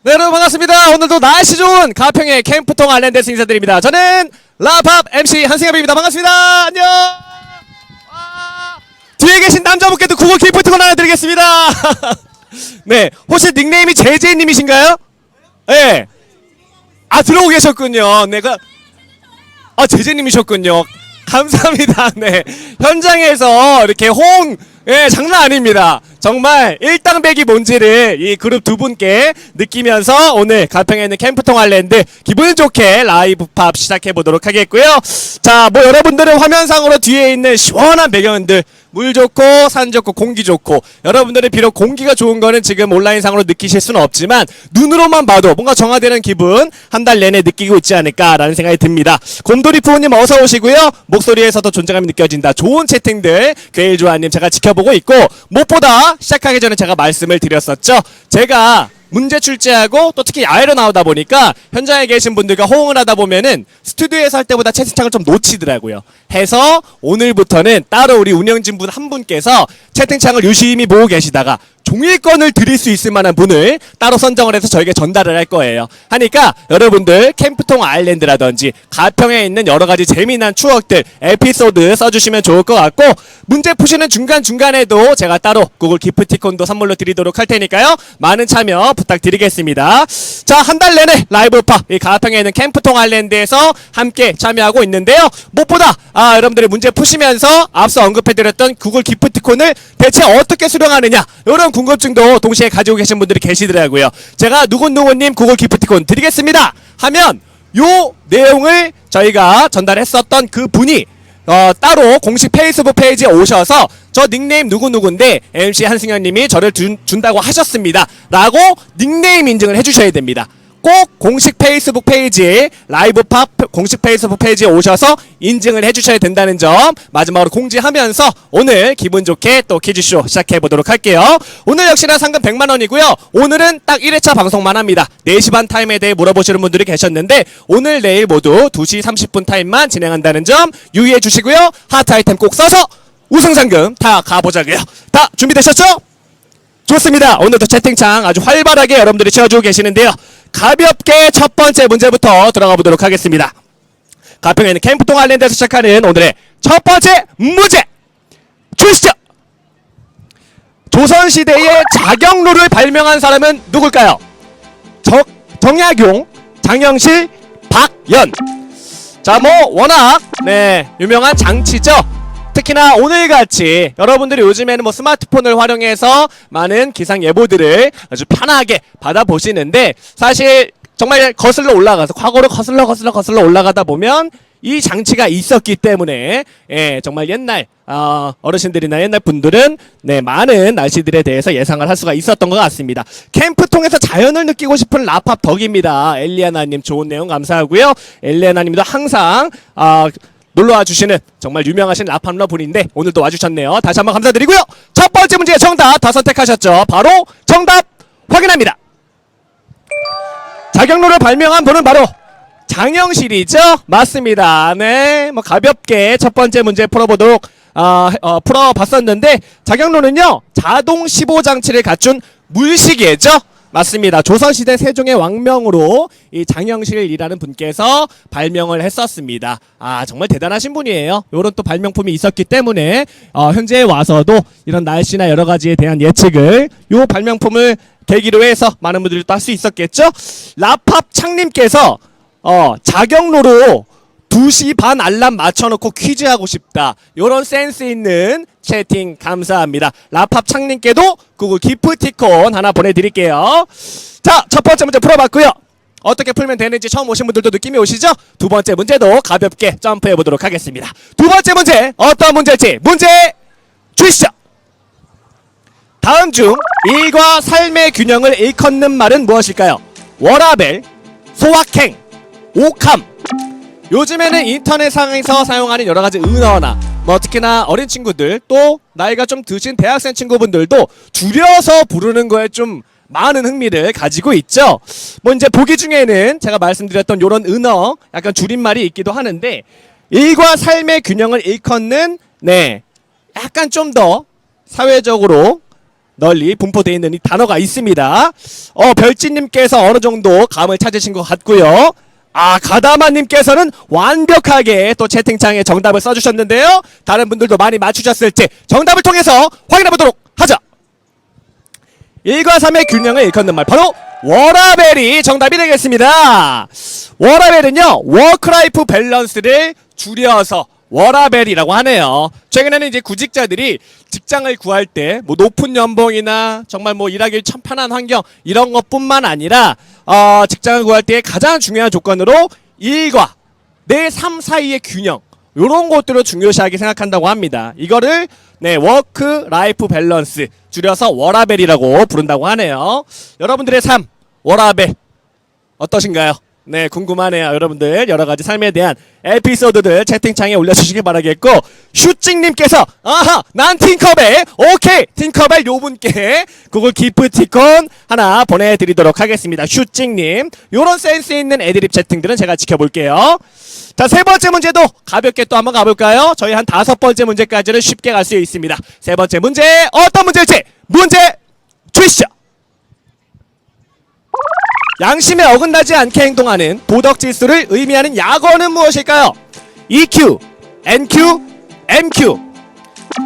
네, 여러분 반갑습니다. 오늘도 날씨 좋은 가평의 캠프통 아일랜드에서 인사드립니다. 저는 라팝 MC 한승엽입니다. 반갑습니다. 안녕. 뒤에 계신 남자분께도 구글 기프트콘 하나 드리겠습니다. 네, 혹시 닉네임이 제제님이신가요? 네. 아, 들어오고 계셨군요. 네, 제제님이셨군요. 감사합니다. 네, 현장에서 이렇게 호응, 예, 장난 아닙니다. 정말 일당백이 뭔지를 이 그룹 두 분께 느끼면서 오늘 가평에 있는 캠프통 아일랜드 기분 좋게 라이브 팝 시작해 보도록 하겠고요. 자, 뭐 여러분들은 화면상으로 뒤에 있는 시원한 배경들, 물 좋고 산 좋고 공기 좋고, 여러분들은 비록 공기가 좋은 거는 지금 온라인상으로 느끼실 수는 없지만 눈으로만 봐도 뭔가 정화되는 기분 한 달 내내 느끼고 있지 않을까라는 생각이 듭니다. 곰돌이 푸우님 어서 오시고요. 목소리에서도 존재감이 느껴진다. 좋은 채팅들 괴일조아님 제가 지켜보고 있고, 무엇보다 시작하기 전에 제가 말씀을 드렸었죠. 제가 문제 출제하고 또 특히 야외로 나오다 보니까 현장에 계신 분들과 호응을 하다 보면은 스튜디오에서 할 때보다 채팅창을 좀 놓치더라고요. 해서 오늘부터는 따로 우리 운영진 분 한 분께서 채팅창을 유심히 보고 계시다가 종일권을 드릴 수 있을 만한 분을 따로 선정을 해서 저에게 전달을 할 거예요. 하니까 여러분들 캠프통 아일랜드라든지 가평에 있는 여러 가지 재미난 추억들, 에피소드 써주시면 좋을 것 같고, 문제 푸시는 중간중간에도 제가 따로 구글 기프티콘도 선물로 드리도록 할 테니까요. 많은 참여 부탁드리겠습니다. 자, 한 달 내내 라이브팝 이 가평에 있는 캠프통 아일랜드에서 함께 참여하고 있는데요. 무엇보다 여러분들이 문제 푸시면서 앞서 언급해드렸던 구글 기프티콘을 대체 어떻게 수령하느냐, 이런 궁금증도 동시에 가지고 계신 분들이 계시더라고요. 제가 누군누구님 구글 기프티콘 드리겠습니다 하면 요 내용을 저희가 전달했었던 그 분이 따로 공식 페이스북 페이지에 오셔서 저 닉네임 누구누구인데 MC 한승현님이 저를 준다고 하셨습니다 라고 닉네임 인증을 해주셔야 됩니다. 꼭 공식 페이스북 페이지, 라이브팝 공식 페이스북 페이지에 오셔서 인증을 해주셔야 된다는 점 마지막으로 공지하면서 오늘 기분 좋게 또 퀴즈쇼 시작해보도록 할게요. 오늘 역시나 상금 100만원이고요. 오늘은 딱 1회차 방송만 합니다. 4시 반 타임에 대해 물어보시는 분들이 계셨는데 오늘 내일 모두 2시 30분 타임만 진행한다는 점 유의해 주시고요. 하트 아이템 꼭 써서 우승 상금 다 가보자고요. 다 준비되셨죠? 좋습니다. 오늘도 채팅창 아주 활발하게 여러분들이 채워주고 계시는데요. 가볍게 첫 번째 문제부터 들어가 보도록 하겠습니다. 가평에 있는 캠프통 아일랜드에서 시작하는 오늘의 첫 번째 문제 주시죠. 조선시대의 자경루를 발명한 사람은 누굴까요? 정약용, 장영실, 박연. 자, 뭐 워낙 유명한 장치죠. 특히나 오늘같이 여러분들이 요즘에는 뭐 스마트폰을 활용해서 많은 기상 예보들을 아주 편하게 받아보시는데, 사실 정말 거슬러 올라가서 과거로 거슬러 올라가다 보면 이 장치가 있었기 때문에 정말 옛날 어르신들이나 옛날 분들은 많은 날씨들에 대해서 예상을 할 수가 있었던 것 같습니다. 캠프통에서 자연을 느끼고 싶은 라팝 덕입니다. 엘리아나님 좋은 내용 감사하고요. 엘리아나님도 항상 놀러와 주시는 정말 유명하신 라팝러 분인데 오늘도 와주셨네요. 다시 한번 감사드리고요. 첫 번째 문제의 정답 다 선택하셨죠? 바로 정답 확인합니다. 자경루를 발명한 분은 바로 장영실이죠? 맞습니다. 네, 뭐 가볍게 첫 번째 문제 풀어봤었는데, 자경루는요 자동 15장치를 갖춘 물시계죠? 맞습니다. 조선시대 세종의 왕명으로 이 장영실이라는 분께서 발명을 했었습니다. 정말 대단하신 분이에요. 요런 또 발명품이 있었기 때문에 현재에 와서도 이런 날씨나 여러 가지에 대한 예측을 요 발명품을 계기로 해서 많은 분들이 또 할 수 있었겠죠. 라팝 창님께서 자경루로 2시 반 알람 맞춰놓고 퀴즈하고 싶다, 요런 센스 있는 채팅 감사합니다. 라팝 창님께도 구글 기프티콘 하나 보내드릴게요. 자, 첫 번째 문제 풀어봤고요. 어떻게 풀면 되는지 처음 오신 분들도 느낌이 오시죠? 두 번째 문제도 가볍게 점프해보도록 하겠습니다. 두 번째 문제 어떤 문제일지 문제 주시죠. 다음 중 일과 삶의 균형을 일컫는 말은 무엇일까요? 워라벨, 소확행, 오감. 요즘에는 인터넷상에서 사용하는 여러가지 은어나 뭐 특히나 어린 친구들, 또 나이가 좀 드신 대학생 친구분들도 줄여서 부르는 거에 좀 많은 흥미를 가지고 있죠. 뭐 이제 보기 중에는 제가 말씀드렸던 요런 은어 약간 줄임말이 있기도 하는데, 일과 삶의 균형을 일컫는 약간 좀 더 사회적으로 널리 분포되어 있는 이 단어가 있습니다. 별지님께서 어느 정도 감을 찾으신 것 같고요. 가다마님께서는 완벽하게 또 채팅창에 정답을 써주셨는데요. 다른 분들도 많이 맞추셨을지 정답을 통해서 확인해보도록 하자. 1과 3의 균형을 일컫는 말 바로 워라벨이 정답이 되겠습니다. 워라벨은요, 워크라이프 밸런스를 줄여서 워라벨이라고 하네요. 최근에는 이제 구직자들이 직장을 구할 때 뭐 높은 연봉이나 정말 뭐 일하기 참 편한 환경 이런 것뿐만 아니라 직장을 구할 때 가장 중요한 조건으로 일과 내 삶 사이의 균형, 요런 것들을 중요시하게 생각한다고 합니다. 이거를 워크 라이프 밸런스 줄여서 워라벨이라고 부른다고 하네요. 여러분들의 삶 워라벨 어떠신가요? 네, 궁금하네요. 여러분들 여러가지 삶에 대한 에피소드들 채팅창에 올려주시기 바라겠고, 슈찡님께서 난 팅커벨, 오케이 팅커벨 요분께 구글 기프티콘 하나 보내드리도록 하겠습니다. 슈찡님, 요런 센스 있는 애드립 채팅들은 제가 지켜볼게요. 자, 세 번째 문제도 가볍게 또 한번 가볼까요? 저희 한 5번째 문제까지는 쉽게 갈 수 있습니다. 세 번째 문제 어떤 문제일지 문제 주시죠. 양심에 어긋나지 않게 행동하는 도덕질서를 의미하는 약어는 무엇일까요? EQ, NQ, MQ.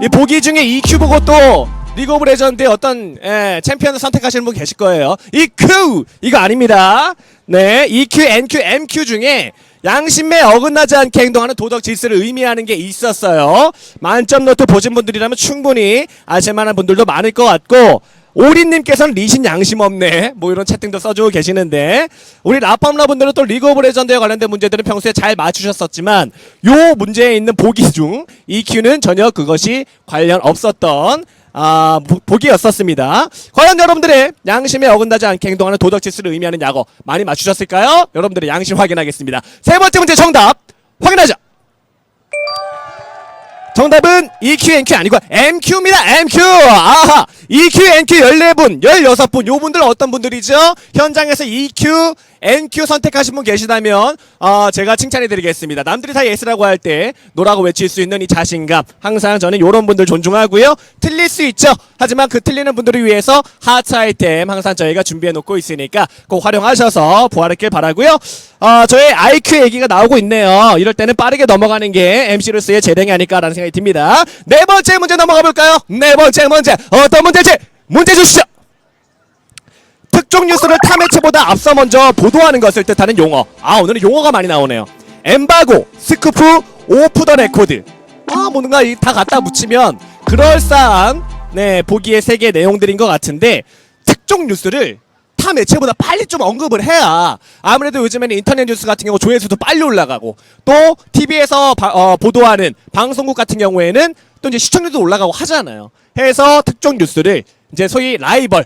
이 보기 중에 EQ 보고 또 리그 오브 레전드의 어떤 챔피언을 선택하시는 분 계실 거예요. EQ 이거 아닙니다. 네, EQ, NQ, MQ 중에 양심에 어긋나지 않게 행동하는 도덕 질서를 의미하는 게 있었어요. 만점 노트 보신 분들이라면 충분히 아실 만한 분들도 많을 것 같고, 오린님께서는 리신 양심 없네 뭐 이런 채팅도 써주고 계시는데, 우리 라펌러분들은 또 리그 오브 레전드에 관련된 문제들은 평소에 잘 맞추셨었지만 요 문제에 있는 보기 중 EQ는 전혀 그것이 관련 없었던 보기였었습니다. 과연 여러분들의 양심에 어긋나지 않게 행동하는 도덕 질서를 의미하는 약어 많이 맞추셨을까요? 여러분들의 양심 확인하겠습니다. 세 번째 문제 정답 확인하자. 정답은 EQ, NQ 아니고 MQ입니다. MQ. EQ, NQ 14분, 16분. 요 분들 어떤 분들이죠? 현장에서 EQ, NQ 선택하신 분 계시다면 제가 칭찬해드리겠습니다. 남들이 다 예스라고 할 때 노라고 외칠 수 있는 이 자신감, 항상 저는 요런 분들 존중하고요. 틀릴 수 있죠. 하지만 그 틀리는 분들을 위해서 하트 아이템 항상 저희가 준비해놓고 있으니까 꼭 활용하셔서 부활했길 바라고요. 저의 IQ 얘기가 나오고 있네요. 이럴 때는 빠르게 넘어가는 게 MC로서의 재량이 아닐까라는 생각이 듭니다. 네 번째 문제 넘어가 볼까요? 네 번째 문제 어떤 문제지? 문제 주시죠. 특정 뉴스를 타 매체보다 앞서 먼저 보도하는 것을 뜻하는 용어. 오늘은 용어가 많이 나오네요. 엠바고, 스쿠프, 오프 더 레코드. 뭔가 다 갖다 붙이면 그럴싸한 보기의 세 개의 내용들인 것 같은데, 특정 뉴스를 타 매체보다 빨리 좀 언급을 해야 아무래도 요즘에는 인터넷 뉴스 같은 경우 조회수도 빨리 올라가고, 또 TV에서 보도하는 방송국 같은 경우에는 또 이제 시청률도 올라가고 하잖아요. 해서 특정 뉴스를 이제 소위 라이벌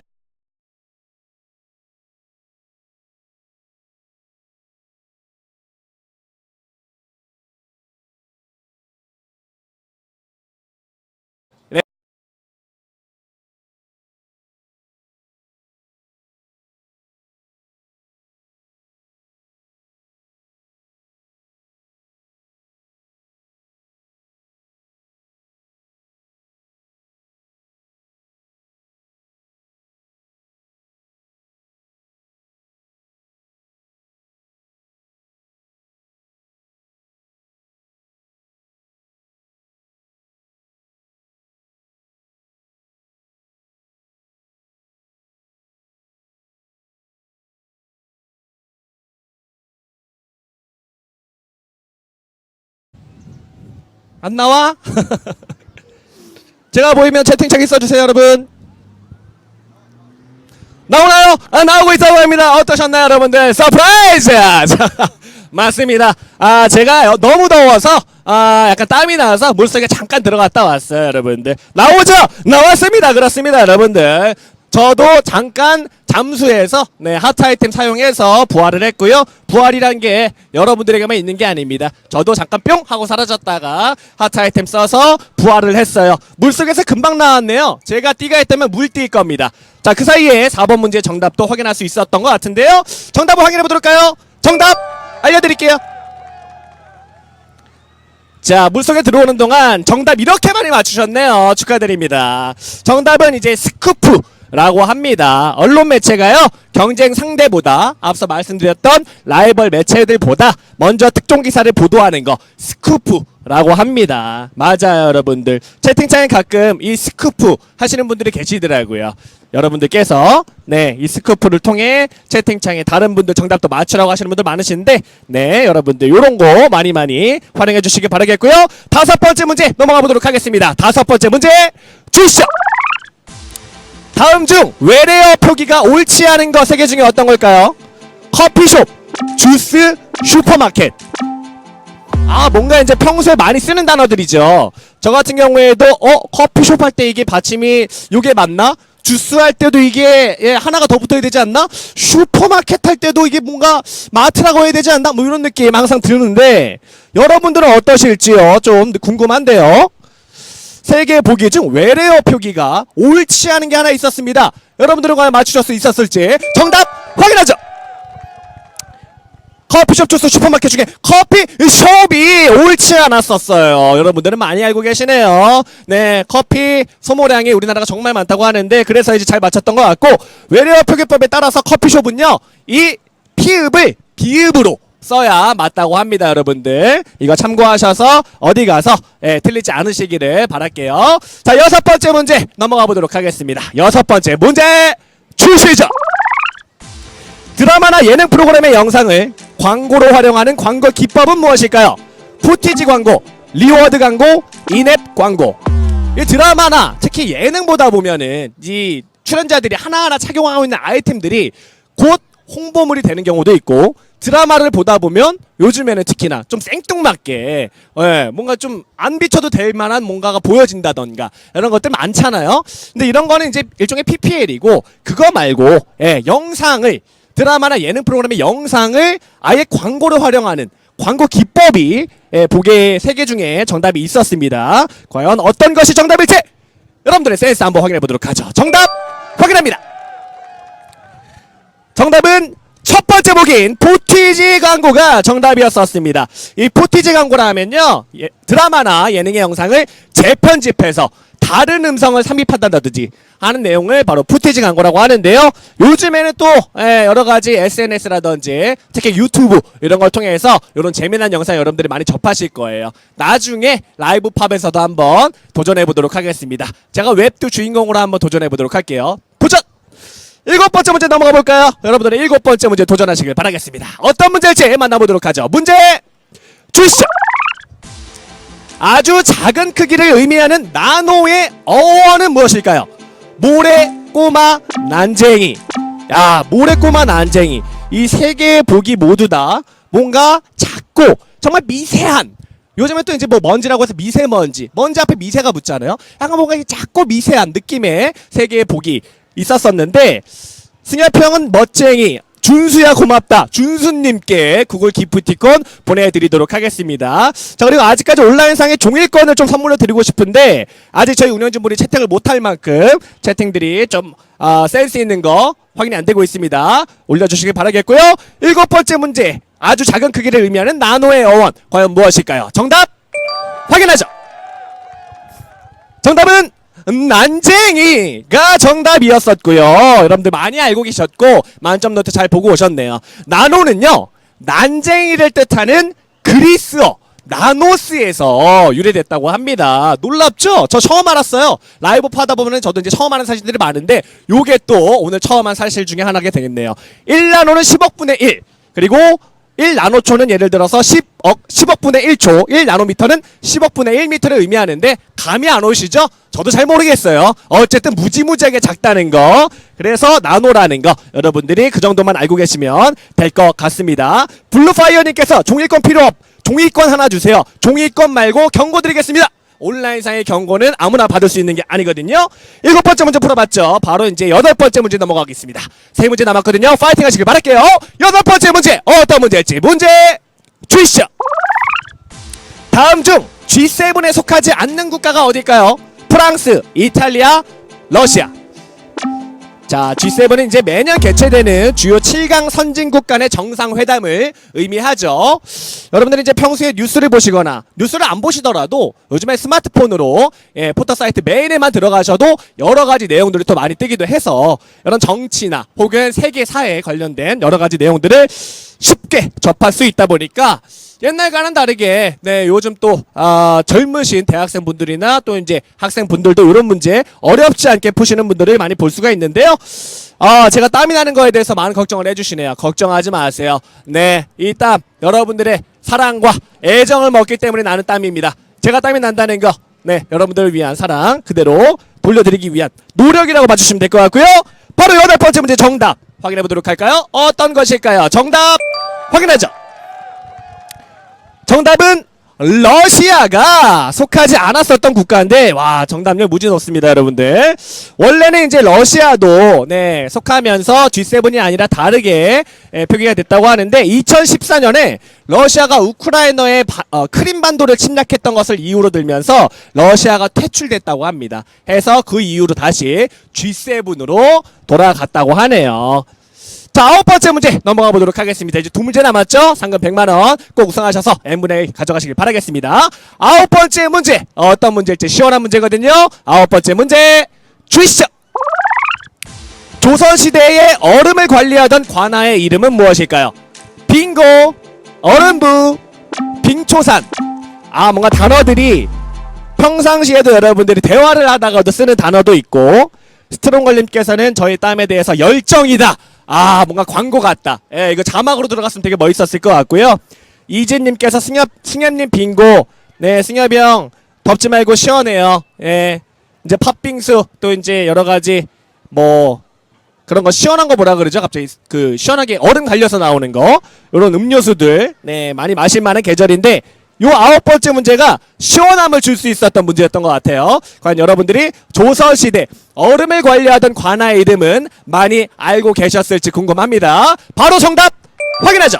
안 나와? 제가 보이면 채팅창에 써주세요, 여러분. 나오나요? 나오고 있다고 합니다. 어떠셨나요, 여러분들? 서프라이즈! 맞습니다. 제가 너무 더워서 약간 땀이 나서 물속에 잠깐 들어갔다 왔어요, 여러분들. 나오죠? 나왔습니다. 그렇습니다, 여러분들. 저도 잠깐 잠수해서 하트 아이템 사용해서 부활을 했고요. 부활이란 게 여러분들에게만 있는 게 아닙니다. 저도 잠깐 뿅 하고 사라졌다가 하트 아이템 써서 부활을 했어요. 물속에서 금방 나왔네요. 제가 띠가 있다면 물띠일 겁니다. 자, 그 사이에 4번 문제 정답도 확인할 수 있었던 것 같은데요. 정답을 확인해 보도록 할까요? 정답 알려드릴게요. 자, 물속에 들어오는 동안 정답 이렇게 많이 맞추셨네요. 축하드립니다. 정답은 이제 스쿠프라고 합니다. 언론 매체가요, 경쟁 상대보다 앞서 말씀드렸던 라이벌 매체들보다 먼저 특종 기사를 보도하는 거 스쿠프라고 합니다. 맞아요, 여러분들. 채팅창에 가끔 이 스쿠프 하시는 분들이 계시더라고요. 여러분들께서 이 스쿠프를 통해 채팅창에 다른 분들 정답도 맞추라고 하시는 분들 많으신데, 여러분들 요런 거 많이 활용해 주시기 바라겠고요. 5번째 문제 넘어가 보도록 하겠습니다. 5번째 문제 주시죠. 다음 중 외래어 표기가 옳지 않은 거 3개 중에 어떤 걸까요? 커피숍, 주스, 슈퍼마켓. 뭔가 이제 평소에 많이 쓰는 단어들이죠. 저 같은 경우에도 커피숍 할 때 이게 받침이 요게 맞나? 주스 할 때도 이게 하나가 더 붙어야 되지 않나? 슈퍼마켓 할 때도 이게 뭔가 마트라고 해야 되지 않나? 뭐 이런 느낌 항상 드는데 여러분들은 어떠실지요? 좀 궁금한데요. 3개 보기 중 외래어 표기가 옳지 않은 게 하나 있었습니다. 여러분들은 과연 맞추실 수 있었을지 정답 확인하죠. 커피숍, 주스, 슈퍼마켓 중에 커피숍이 옳지 않았었어요. 여러분들은 많이 알고 계시네요. 커피 소모량이 우리나라가 정말 많다고 하는데 그래서 이제 잘 맞췄던 것 같고, 외래어 표기법에 따라서 커피숍은요, 이 피읍을 비읍으로 써야 맞다고 합니다. 여러분들 이거 참고하셔서 어디 가서 틀리지 않으시기를 바랄게요. 자, 6번째 문제 넘어가 보도록 하겠습니다. 6번째 문제 주시죠. 드라마나 예능 프로그램의 영상을 광고로 활용하는 광고 기법은 무엇일까요? 푸티지 광고, 리워드 광고, 인앱 광고. 이 드라마나 특히 예능 보다 보면은 이 출연자들이 하나하나 착용하고 있는 아이템들이 곧 홍보물이 되는 경우도 있고, 드라마를 보다 보면 요즘에는 특히나 좀 생뚱맞게 뭔가 좀 안 비춰도 될 만한 뭔가가 보여진다던가 이런 것들 많잖아요. 근데 이런 거는 이제 일종의 PPL이고, 그거 말고 영상을, 드라마나 예능 프로그램의 영상을 아예 광고로 활용하는 광고 기법이 보기에 3개 중에 정답이 있었습니다. 과연 어떤 것이 정답일지 여러분들의 센스 한번 확인해 보도록 하죠. 정답 확인합니다. 정답은 첫 번째 보기인 포티지 광고가 정답이었었습니다. 이 포티지 광고라 하면요, 드라마나 예능의 영상을 재편집해서 다른 음성을 삽입한다든지 하는 내용을 바로 푸티지 광고라고 하는데요. 요즘에는 또 여러가지 SNS라든지 특히 유튜브 이런 걸 통해서 이런 재미난 영상 여러분들이 많이 접하실 거예요. 나중에 라이브 팝에서도 한번 도전해 보도록 하겠습니다. 제가 웹도 주인공으로 한번 도전해 보도록 할게요. 도전! 7번째 문제 넘어가 볼까요? 여러분들의 7번째 문제 도전하시길 바라겠습니다. 어떤 문제일지 만나보도록 하죠. 문제 주시죠. 아주 작은 크기를 의미하는 나노의 어원은 무엇일까요? 모래, 꼬마, 난쟁이. 모래, 꼬마, 난쟁이. 이 3개의 보기 모두 다 뭔가 작고 정말 미세한, 요즘에 또 이제 뭐 먼지라고 해서 미세먼지, 먼지 앞에 미세가 붙잖아요. 약간 뭔가 작고 미세한 느낌의 3개의 보기 있었었는데, 승엽형은 멋쟁이, 준수야 고맙다, 준수님께 구글 기프티콘 보내드리도록 하겠습니다. 자, 그리고 아직까지 온라인상의 종일권을 좀 선물로 드리고 싶은데 아직 저희 운영진분이 채택을 못할 만큼 채팅들이 좀 센스 있는 거 확인이 안 되고 있습니다. 올려주시길 바라겠고요. 7번째 문제, 아주 작은 크기를 의미하는 나노의 어원 과연 무엇일까요? 정답 확인하죠. 정답은 난쟁이가 정답이었었고요. 여러분들 많이 알고 계셨고 만점 노트 잘 보고 오셨네요. 나노는요, 난쟁이를 뜻하는 그리스어 나노스에서 유래됐다고 합니다. 놀랍죠? 저 처음 알았어요. 라이브 하다 보면 저도 이제 처음 아는 사실들이 많은데 요게 또 오늘 처음 한 사실 중에 하나가 되겠네요. 1나노는 10억분의 1, 그리고 1나노초는 예를 들어서 10억분의 1초, 1나노미터는 10억분의 1미터를 의미하는데 감이 안 오시죠? 저도 잘 모르겠어요. 어쨌든 무지무지하게 작다는 거, 그래서 나노라는 거 여러분들이 그 정도만 알고 계시면 될 것 같습니다. 블루파이어님께서 종이권 필요 없, 종이권 하나 주세요. 종이권 말고 경고 드리겠습니다. 온라인상의 경고는 아무나 받을 수 있는 게 아니거든요. 7번째 문제 풀어봤죠. 바로 이제 8번째 문제 넘어가겠습니다. 3문제 남았거든요. 파이팅 하시길 바랄게요. 8번째 문제 어떤 문제일지 문제 주시죠. 다음 중 G7에 속하지 않는 국가가 어딜까요? 프랑스, 이탈리아, 러시아. 자, G7은 이제 매년 개최되는 주요 7강 선진국 간의 정상회담을 의미하죠. 여러분들이 이제 평소에 뉴스를 보시거나 뉴스를 안 보시더라도 요즘에 스마트폰으로 포털 사이트 메인에만 들어가셔도 여러 가지 내용들이 또 많이 뜨기도 해서 이런 정치나 혹은 세계 사회에 관련된 여러 가지 내용들을 쉽게 접할 수 있다 보니까 옛날과는 다르게 요즘 또 젊으신 대학생분들이나 또 이제 학생분들도 이런 문제 어렵지 않게 푸시는 분들을 많이 볼 수가 있는데요. 제가 땀이 나는 거에 대해서 많은 걱정을 해주시네요. 걱정하지 마세요. 네, 이 땀 여러분들의 사랑과 애정을 먹기 때문에 나는 땀입니다. 제가 땀이 난다는 거, 여러분들을 위한 사랑 그대로 돌려드리기 위한 노력이라고 봐주시면 될 것 같고요. 바로 8번째 문제 정답 확인해 보도록 할까요? 어떤 것일까요? 정답 확인하죠. 정답은 러시아가 속하지 않았었던 국가인데, 와, 정답률 무지 높습니다, 여러분들. 원래는 이제 러시아도 속하면서 G7이 아니라 다르게 표기가 됐다고 하는데, 2014년에 러시아가 우크라이나의 크림반도를 침략했던 것을 이유로 들면서 러시아가 퇴출됐다고 합니다. 해서 그 이후로 다시 G7으로 돌아갔다고 하네요. 자, 9번째 문제 넘어가 보도록 하겠습니다. 이제 2문제 남았죠? 상금 100만원 꼭 우승하셔서 N분의 1 가져가시길 바라겠습니다. 9번째 문제, 어떤 문제일지 시원한 문제거든요. 9번째 문제 주시죠. 조선시대의 얼음을 관리하던 관아의 이름은 무엇일까요? 빙고, 얼음부, 빙초산. 뭔가 단어들이 평상시에도 여러분들이 대화를 하다가도 쓰는 단어도 있고, 스트롱걸님께서는 저희 땀에 대해서 열정이다. 뭔가 광고 같다. 이거 자막으로 들어갔으면 되게 멋있었을 것 같고요. 이진님께서 승엽님 빙고. 승엽이 형 덥지 말고 시원해요. 이제 팥빙수 또 이제 여러 가지 뭐 그런 거 시원한 거 뭐라 그러죠? 갑자기 그 시원하게 얼음 갈려서 나오는 거 이런 음료수들 많이 마실 만한 계절인데. 요 9번째 문제가 시원함을 줄 수 있었던 문제였던 것 같아요. 과연 여러분들이 조선시대 얼음을 관리하던 관아의 이름은 많이 알고 계셨을지 궁금합니다. 바로 정답 확인하죠.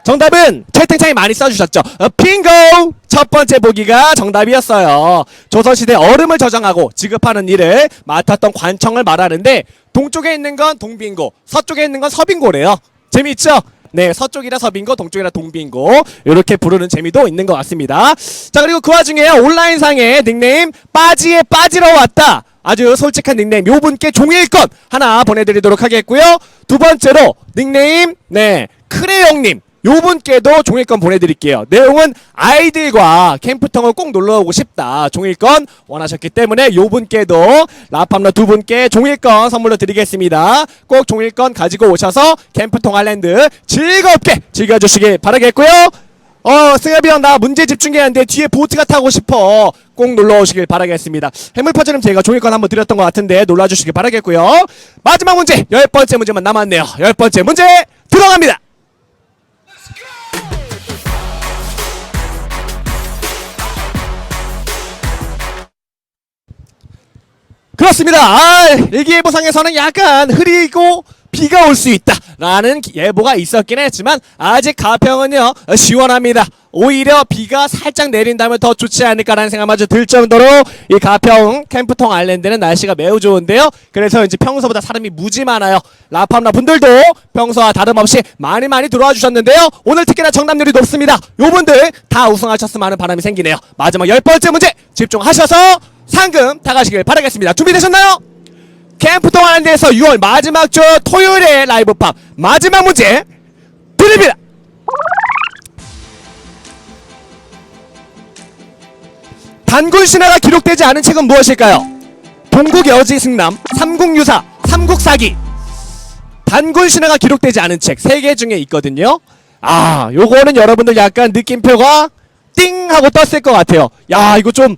정답은 채팅창에 많이 써주셨죠. 빙고! 첫 번째 보기가 정답이었어요. 조선시대 얼음을 저장하고 지급하는 일을 맡았던 관청을 말하는데, 동쪽에 있는 건 동빙고, 서쪽에 있는 건 서빙고래요. 재미있죠? 서쪽이라 서빙고, 동쪽이라 동빙고, 이렇게 부르는 재미도 있는 것 같습니다. 자, 그리고 그 와중에 온라인상에 닉네임 빠지에 빠지러 왔다, 아주 솔직한 닉네임 요 분께 종일권 하나 보내드리도록 하겠고요. 두 번째로 닉네임 크레용님 요 분께도 종일권 보내드릴게요. 내용은 아이들과 캠프통을 꼭 놀러오고 싶다, 종일권 원하셨기 때문에 요 분께도 라팜러 두 분께 종일권 선물로 드리겠습니다. 꼭 종일권 가지고 오셔서 캠프통 아일랜드 즐겁게 즐겨주시길 바라겠고요. 승엽이 형 나 문제 집중해야하는데 뒤에 보트가 타고 싶어. 꼭 놀러오시길 바라겠습니다. 해물파전은 제가 종일권 한번 드렸던 것 같은데 놀러주시길 바라겠고요. 마지막 문제 10번째 문제만 남았네요. 10번째 문제 들어갑니다. 그렇습니다. 일기예보상에서는 약간 흐리고 비가 올 수 있다라는 예보가 있었긴 했지만 아직 가평은요 시원합니다. 오히려 비가 살짝 내린다면 더 좋지 않을까라는 생각마저 들 정도로 이 가평 캠프통 아일랜드는 날씨가 매우 좋은데요. 그래서 이제 평소보다 사람이 무지 많아요. 라팜라 분들도 평소와 다름없이 많이 들어와 주셨는데요. 오늘 특히나 정답률이 높습니다. 요분들 다 우승하셨으면 하는 바람이 생기네요. 마지막 10번째 문제 집중하셔서 상금 타가시길 바라겠습니다. 준비되셨나요? 캠프통 아일랜드에서 6월 마지막 주 토요일에 라이브팝 마지막 문제 드립니다. 단군 신화가 기록되지 않은 책은 무엇일까요? 동국여지승남, 삼국유사, 삼국사기. 단군 신화가 기록되지 않은 책 3개 중에 있거든요. 요거는 여러분들 약간 느낌표가 띵 하고 떴을 것 같아요. 이거 좀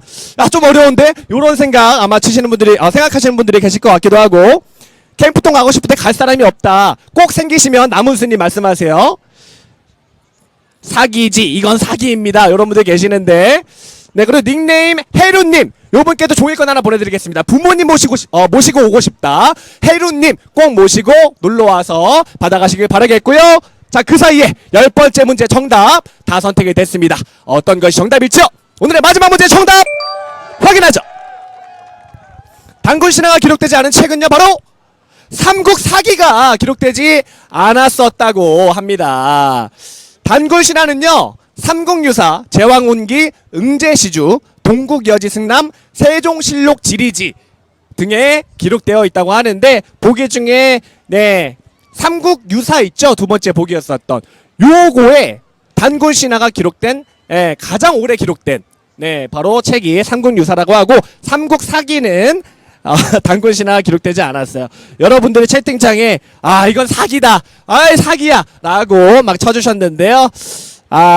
어려운데? 요런 생각 아마 치시는 분들이 생각하시는 분들이 계실 것 같기도 하고. 캠프통 가고 싶을 때 갈 사람이 없다, 꼭 생기시면 남은수님 말씀하세요. 사기지, 이건 사기입니다. 요런 분들 계시는데. 그리고 닉네임 해루님 요분께도 종일권 하나 보내드리겠습니다. 부모님 모시고 오고 싶다, 해루님 꼭 모시고 놀러와서 받아가시길 바라겠고요. 자, 그 사이에 10번째 문제 정답 다 선택이 됐습니다. 어떤 것이 정답일지요? 오늘의 마지막 문제 정답 확인하죠. 단군 신화가 기록되지 않은 책은요 바로 삼국 사기가 기록되지 않았었다고 합니다. 단군 신화는요 삼국유사, 제왕운기, 응제시주, 동국여지승남, 세종실록 지리지 등에 기록되어 있다고 하는데 보기 중에 삼국유사 있죠? 두 번째 보기였었던 요거에 단군 신화가 기록된 가장 오래 기록된 바로 책이 삼국유사라고 하고 삼국사기는 단군 신화가 기록되지 않았어요. 여러분들이 채팅창에 이건 사기다, 사기야 라고 막 쳐주셨는데요.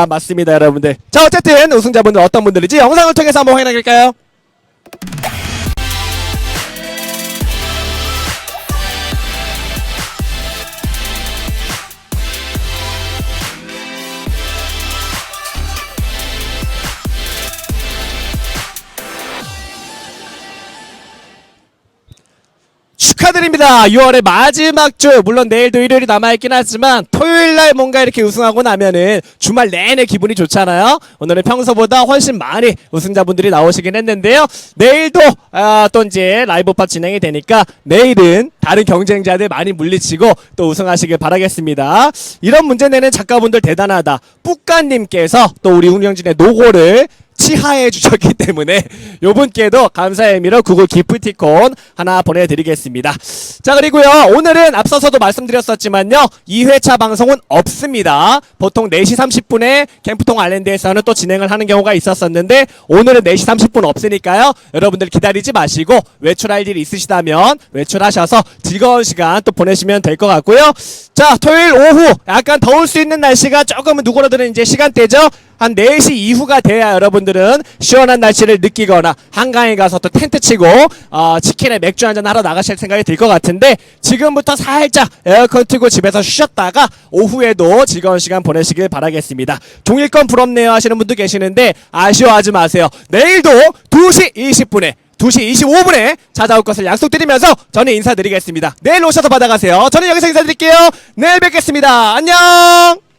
맞습니다 여러분들. 자 어쨌든 우승자분들 어떤 분들인지 영상을 통해서 한번 확인해볼까요? 축하드립니다. 6월의 마지막 주, 물론 내일도 일요일이 남아있긴 하지만 토요일날 뭔가 이렇게 우승하고 나면은 주말 내내 기분이 좋잖아요. 오늘은 평소보다 훨씬 많이 우승자분들이 나오시긴 했는데요. 내일도 또 이제 라이브팝 진행이 되니까 내일은 다른 경쟁자들 많이 물리치고 또 우승하시길 바라겠습니다. 이런 문제 내는 작가분들 대단하다. 뿌까님께서 또 우리 운영진의 노고를 치하해 주셨기 때문에 요분께도 감사의 의미로 구글 기프티콘 하나 보내드리겠습니다. 자 그리고요 오늘은 앞서서도 말씀드렸었지만요 2회차 방송은 없습니다. 보통 4시 30분에 캠프통 아일랜드에서는 또 진행을 하는 경우가 있었었는데 오늘은 4시 30분 없으니까요 여러분들 기다리지 마시고 외출할 일이 있으시다면 외출하셔서 즐거운 시간 또 보내시면 될 것 같고요. 자 토요일 오후 약간 더울 수 있는 날씨가 조금은 누그러드는 이제 시간대죠. 한 4시 이후가 돼야 여러분들은 시원한 날씨를 느끼거나 한강에 가서 또 텐트 치고 치킨에 맥주 한잔 하러 나가실 생각이 들 것 같은데 지금부터 살짝 에어컨 틀고 집에서 쉬셨다가 오후에도 즐거운 시간 보내시길 바라겠습니다. 종일권 부럽네요 하시는 분도 계시는데 아쉬워하지 마세요. 내일도 2시 20분에 2시 25분에 찾아올 것을 약속드리면서 저는 인사드리겠습니다. 내일 오셔서 받아가세요. 저는 여기서 인사드릴게요. 내일 뵙겠습니다. 안녕.